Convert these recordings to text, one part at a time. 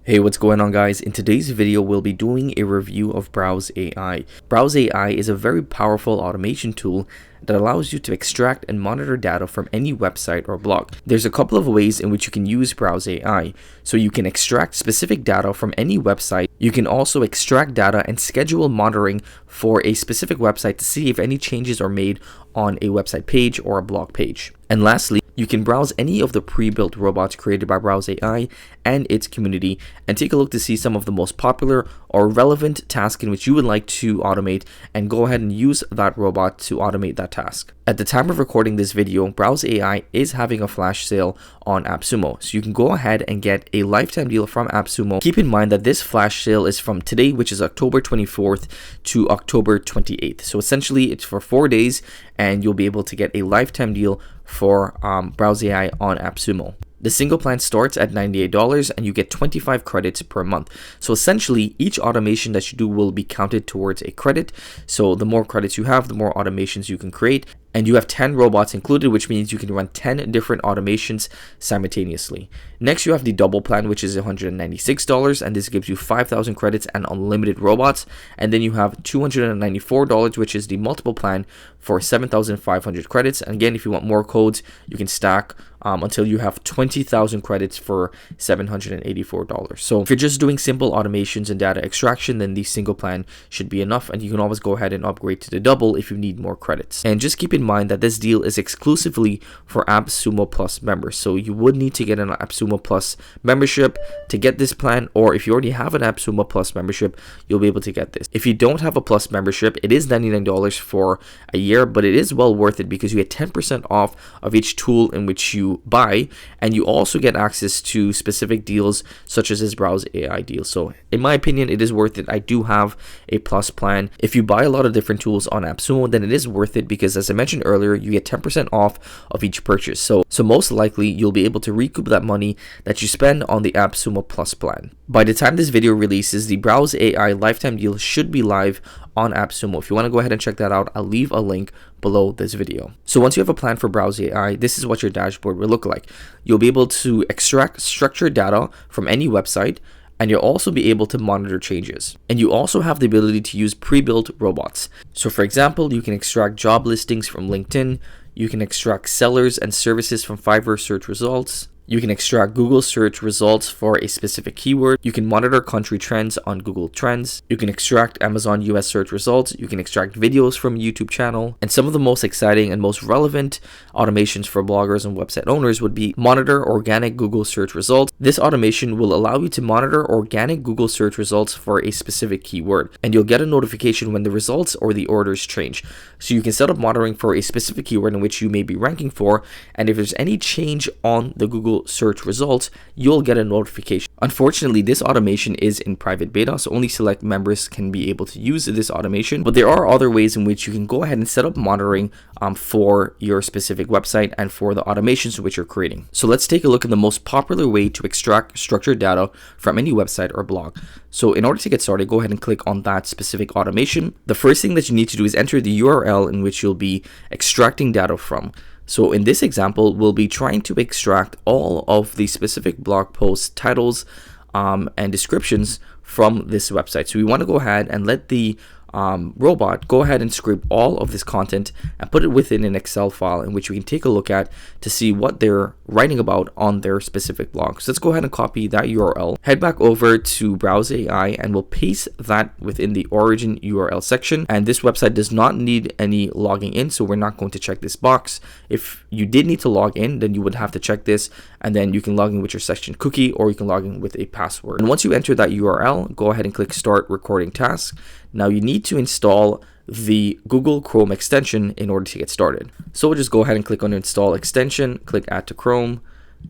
Hey, what's going on, guys? In today's video, we'll be doing a review of Browse AI. Browse AI is a very powerful automation tool that allows you to extract and monitor data from any website or blog. There's a couple of ways in which you can use Browse AI. So you can extract specific data from any website. You can also extract data and schedule monitoring for a specific website to see if any changes are made on a website page or a blog page. And lastly, you can browse any of the pre-built robots created by Browse AI and its community and take a look to see some of the most popular or relevant tasks in which you would like to automate, and go ahead and use that robot to automate that task. At the time of recording this video, Browse AI is having a flash sale on AppSumo, so you can go ahead and get a lifetime deal from AppSumo. Keep in mind that this flash sale is from today, which is October 24th to October 28th. So essentially it's for 4 days and you'll be able to get a lifetime deal for Browse AI on AppSumo. The single plan starts at $98 and you get 25 credits per month. So essentially each automation that you do will be counted towards a credit. So the more credits you have, the more automations you can create. And you have 10 robots included, which means you can run 10 different automations simultaneously. Next, you have the double plan, which is $196, and this gives you 5,000 credits and unlimited robots. And then you have $294, which is the multiple plan for 7,500 credits. And again, if you want more codes, you can stack until you have 20,000 credits for $784. So if you're just doing simple automations and data extraction, then the single plan should be enough, and you can always go ahead and upgrade to the double if you need more credits. And just keep in mind that this deal is exclusively for AppSumo Plus members, so you would need to get an AppSumo Plus membership to get this plan, or if you already have an AppSumo Plus membership, you'll be able to get this. If you don't have a Plus membership, it is $99 for a year, but it is well worth it because you get 10% off of each tool in which you buy, and you also get access to specific deals such as this Browse AI deal. So in my opinion, it is worth it. I do have a Plus plan. If you buy a lot of different tools on AppSumo, then it is worth it because, as I mentioned earlier, you get 10% off of each purchase. So most likely you'll be able to recoup that money that you spend on the AppSumo Plus plan. By the time this video releases, the Browse AI lifetime deal should be live on AppSumo. If you want to go ahead and check that out, I'll leave a link below this video. So once you have a plan for Browse AI, this is what your dashboard will look like. You'll be able to extract structured data from any website, and you'll also be able to monitor changes. And you also have the ability to use pre-built robots. So for example, you can extract job listings from LinkedIn, you can extract sellers and services from Fiverr search results, you can extract Google search results for a specific keyword. You can monitor country trends on Google Trends. You can extract Amazon US search results. You can extract videos from a YouTube channel. And some of the most exciting and most relevant automations for bloggers and website owners would be monitor organic Google search results. This automation will allow you to monitor organic Google search results for a specific keyword, and you'll get a notification when the results or the orders change. So you can set up monitoring for a specific keyword in which you may be ranking for, and if there's any change on the Google search results, you'll get a notification. Unfortunately, this automation is in private beta, so only select members can be able to use this automation, but there are other ways in which you can go ahead and set up monitoring for your specific website and for the automations which you're creating. So let's take a look at the most popular way to extract structured data from any website or blog. So in order to get started, go ahead and click on that specific automation. The first thing that you need to do is enter the URL in which you'll be extracting data from. So in this example, we'll be trying to extract all of the specific blog post titles and descriptions from this website. So we want to go ahead and let the robot go ahead and scrape all of this content and put it within an Excel file in which we can take a look at to see what they're writing about on their specific blog. So let's go ahead and copy that URL, head back over to Browse AI, and we'll paste that within the origin URL section. And this website does not need any logging in, so we're not going to check this box. If you did need to log in, then you would have to check this, and then you can log in with your session cookie, or you can log in with a password. And once you enter that URL, go ahead and click Start Recording Task. Now you need to install the Google Chrome extension in order to get started. So we'll just go ahead and click on Install Extension, click Add to Chrome,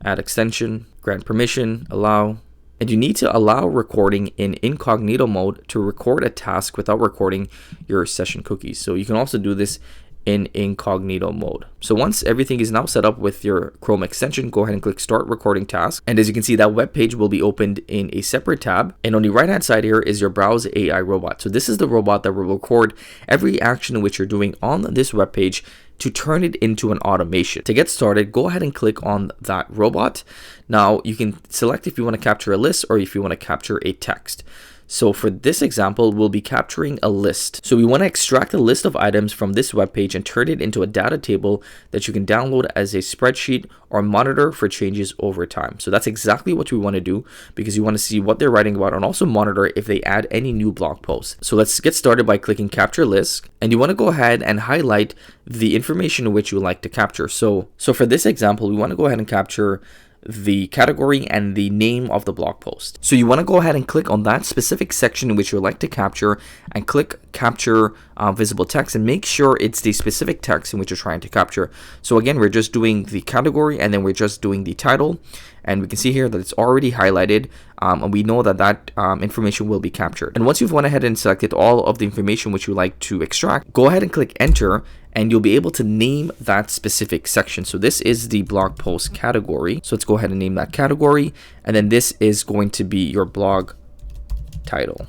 Add Extension, grant permission, allow. And you need to allow recording in incognito mode to record a task without recording your session cookies. So you can also do this in incognito mode. So once everything is now set up with your Chrome extension, go ahead and click Start Recording Task. And as you can see, that web page will be opened in a separate tab. And on the right hand side here is your Browse AI robot. So this is the robot that will record every action which you're doing on this web page to turn it into an automation. To get started, go ahead and click on that robot. Now you can select if you want to capture a list or if you want to capture a text. So for this example, we'll be capturing a list. So we want to extract a list of items from this web page and turn it into a data table that you can download as a spreadsheet or monitor for changes over time. So that's exactly what we want to do, because you want to see what they're writing about and also monitor if they add any new blog posts. So let's get started by clicking capture list, and you want to go ahead and highlight the information which you would like to capture. So for this example, we want to go ahead and capture the category and the name of the blog post. So you want to go ahead and click on that specific section in which you would like to capture and click capture visible text, and make sure it's the specific text in which you're trying to capture. So again, we're just doing the category and then we're just doing the title, and we can see here that it's already highlighted, and we know that that information will be captured. And once you've went ahead and selected all of the information which you like to extract, go ahead and click enter, and you'll be able to name that specific section. So this is the blog post category. So let's go ahead and name that category. And then this is going to be your blog title.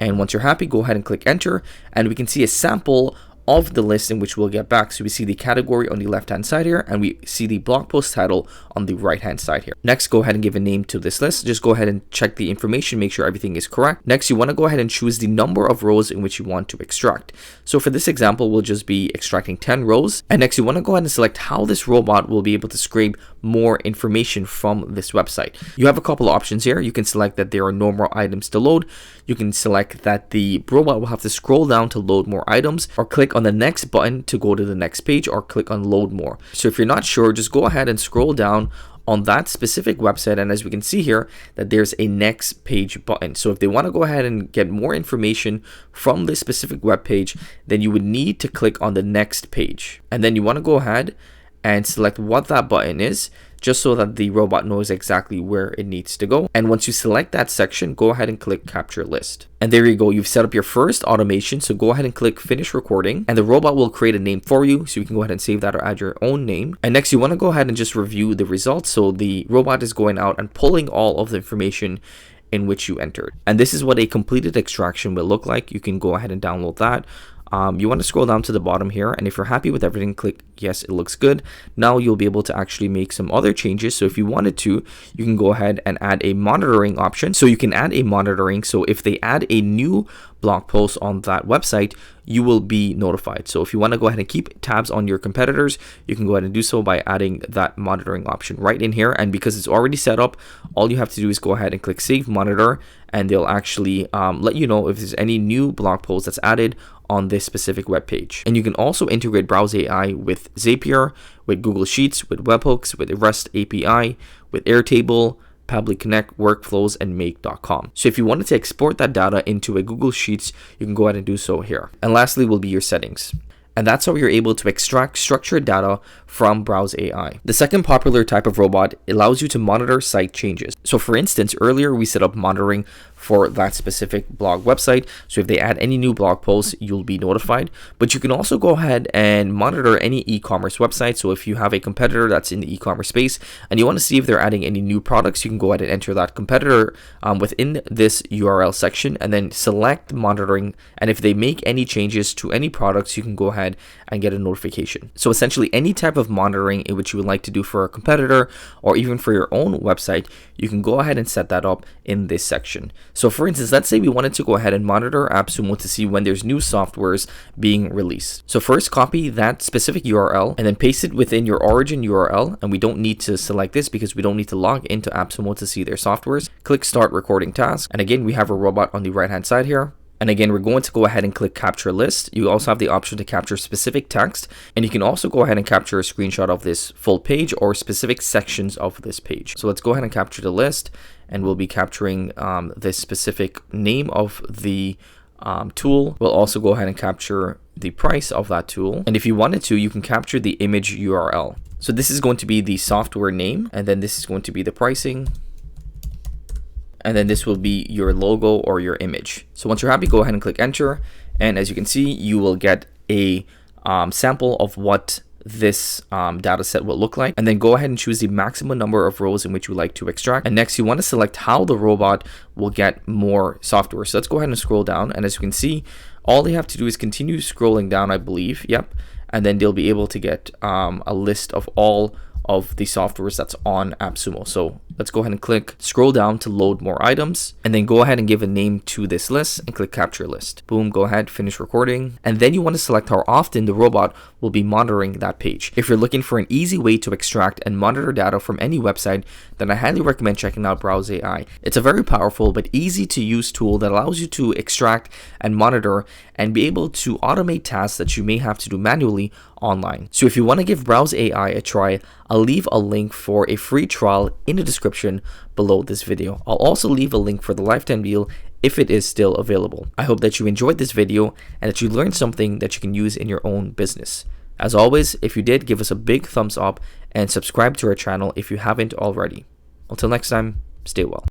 And once you're happy, go ahead and click enter, and we can see a sample of the list in which we'll get back. So we see the category on the left hand side here, and we see the blog post title on the right hand side here. Next, go ahead and give a name to this list. Just go ahead and check the information, make sure everything is correct. Next, you want to go ahead and choose the number of rows in which you want to extract. So for this example, we'll just be extracting 10 rows. And next, you want to go ahead and select how this robot will be able to scrape more information from this website. You have a couple of options here. You can select that there are no more items to load. You can select that the robot will have to scroll down to load more items, or click on the next button to go to the next page, or click on load more. So if you're not sure, just go ahead and scroll down on that specific website, and as we can see here that there's a next page button. So if they want to go ahead and get more information from this specific web page, then you would need to click on the next page, and then you want to go ahead and select what that button is, just so that the robot knows exactly where it needs to go. And once you select that section, go ahead and click capture list. And there you go, you've set up your first automation. So go ahead and click finish recording, and the robot will create a name for you, so you can go ahead and save that or add your own name. And next, you want to go ahead and just review the results. So the robot is going out and pulling all of the information in which you entered, and this is what a completed extraction will look like. You can go ahead and download that. You want to scroll down to the bottom here, and if you're happy with everything, click yes, it looks good. Now you'll be able to actually make some other changes. So if you wanted to, you can go ahead and add a monitoring option. So you can add a monitoring, so if they add a new blog post on that website, you will be notified. So if you want to go ahead and keep tabs on your competitors, you can go ahead and do so by adding that monitoring option right in here. And because it's already set up, all you have to do is go ahead and click save monitor, and they'll actually let you know if there's any new blog post that's added on this specific web page. And you can also integrate Browse AI with Zapier, with Google Sheets, with webhooks, with REST API, with Airtable, Pabbly Connect, Workflows, and Make.com. So if you wanted to export that data into a Google Sheets, you can go ahead and do so here. And lastly will be your settings. And that's how you're able to extract structured data from Browse AI. The second popular type of robot allows you to monitor site changes. So for instance, earlier we set up monitoring for that specific blog website. So if they add any new blog posts, you'll be notified. But you can also go ahead and monitor any e-commerce website. So if you have a competitor that's in the e-commerce space and you want to see if they're adding any new products, you can go ahead and enter that competitor within this URL section, and then select monitoring. And if they make any changes to any products, you can go ahead and get a notification. So essentially any type of monitoring in which you would like to do for a competitor or even for your own website, you can go ahead and set that up in this section. So for instance, let's say we wanted to go ahead and monitor AppSumo to see when there's new softwares being released. So first, copy that specific URL and then paste it within your origin URL. And we don't need to select this because we don't need to log into AppSumo to see their softwares. Click start recording task. And again, we have a robot on the right hand side here. And again, we're going to go ahead and click capture list. You also have the option to capture specific text, and you can also go ahead and capture a screenshot of this full page or specific sections of this page. So let's go ahead and capture the list, and we'll be capturing this specific name of the tool. We'll also go ahead and capture the price of that tool. And if you wanted to, you can capture the image URL. So this is going to be the software name, and then this is going to be the pricing. And then this will be your logo or your image. So once you're happy, go ahead and click enter. And as you can see, you will get a sample of what this data set will look like. And then go ahead and choose the maximum number of rows in which you would like to extract. And next, you want to select how the robot will get more software. So let's go ahead and scroll down. And as you can see, all they have to do is continue scrolling down, I believe. Yep. and then they'll be able to get a list of all of the softwares that's on AppSumo. So let's go ahead and scroll down to load more items, and then go ahead and give a name to this list and click capture list. Boom, go ahead, finish recording. And then you want to select how often the robot will be monitoring that page. If you're looking for an easy way to extract and monitor data from any website, then I highly recommend checking out Browse AI. It's a very powerful but easy to use tool that allows you to extract and monitor and be able to automate tasks that you may have to do manually online. So if you want to give Browse AI a try, I'll leave a link for a free trial in the description below this video. I'll also leave a link for the lifetime deal if it is still available. I hope that you enjoyed this video and that you learned something that you can use in your own business. As always, if you did, give us a big thumbs up and subscribe to our channel if you haven't already. Until next time, stay well.